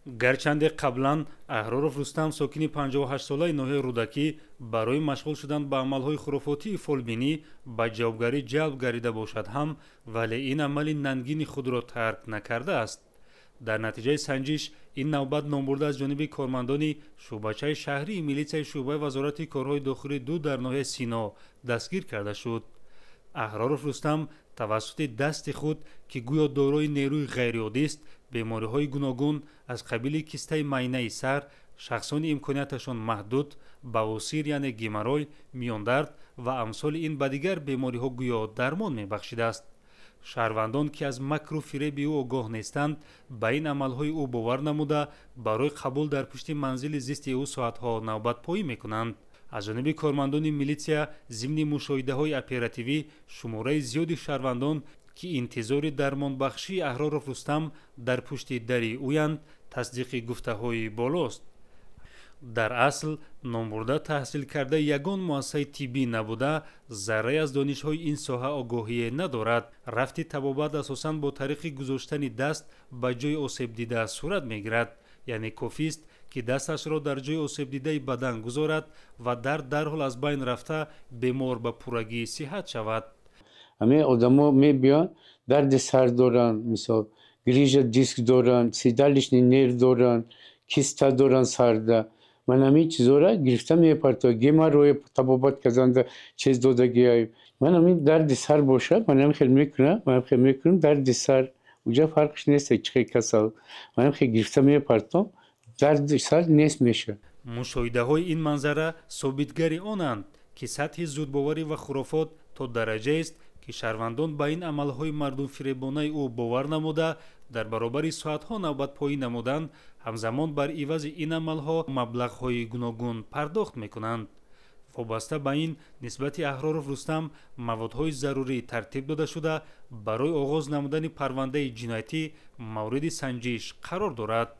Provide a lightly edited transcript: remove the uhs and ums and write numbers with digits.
гарчанде қаблан Аҳроров Рустам сокини 58-солаи ноҳияи Рудакӣ барои машғул шудан ба амалҳои хурофотии фолбинӣ ба ҷавобгарӣ ҷалб гардида бошад ҳам, вале ин амали нангини худро тарк накардааст. дар натиҷаи санҷиш ин навбат номбурда аз ҷониби кормандони шӯъбачаи шаҳрии милитсияи шӯъбаи вазорати корҳои дохилӣ 2 дар ноҳияи Сино дастгир карда шуд. Аҳроров Рустам тавассути дасти худ, ки гӯё дорои нерӯи ғайриоддист, бемориҳои гуногун аз қабили кистаи майнаи сар, шахсони имконияташон маҳдуд, бавосир яъне геморрой, миёндард ва амсоли ин ба дигар бемориҳо гӯё дармон мебахшидааст. шаҳрвандон, ки аз макру фиреби ӯ огоҳ нестанд, ба ин амалҳои ӯ бовар намуда барои қабул дар пушти манзили зисти ӯ соатҳо навбатпоӣ мекунанд. аз ҷониби кормандони милитсия зимни мушоҳидаҳои оперативӣ шумораи зиёди шаҳрвандон, ки интизори дармонбахшии Аҳроров Рустам дар пушти дари ӯянд, тасдиқи гуфтаҳои болост. дар асл номбурда таҳсилкардаи ягон муассисаи тиббӣ набуда, заррае аз донишҳои ин соҳа огоҳие надорад. рафти табобат асосан бо тариқи гузоштани даст ба ҷои осебдида сурат мегирад, яъне кофист ки дасташро дар ҷои осебдидаи бадан гузорад ва дард дарҳол аз байн рафта бемор ба пуррагӣ сиҳат шавад. ҳаме одамо мебиён дарди сар доранд, мисол грижа диск доранд, седалищный нерв доранд, киста доранд сарда. ман ҳамин чизора гирифта мепарто геморрой табобат карданда чиз додагиай. ман ҳамин дарди сар бошад, ман ҳам хел мекунам дарди сар. уҷа фарқш нест чӣ хел касал. ман ҳам хел гирифта мепартом, дарди сар нест мешавад. мушоҳидаҳои ин манзара собитгари онанд, ки сатҳи зудбоварӣ ва хурофот то дараҷаест, ки шаҳрвандон ба ин амалҳои мардумфиребонаи ӯ бовар намуда, дар баробари соатҳо навбатпоӣ намуданд, ҳамзамон бар ивази ин амалҳо маблағҳои гуногун пардохт мекунанд. вобаста ба ин, нисбати Аҳроров Рустам маводҳои зарурӣ тартиб дода шуда, барои оғоз намудани парвандаи ҷиноятӣ мавриди санҷиш қарор дорад.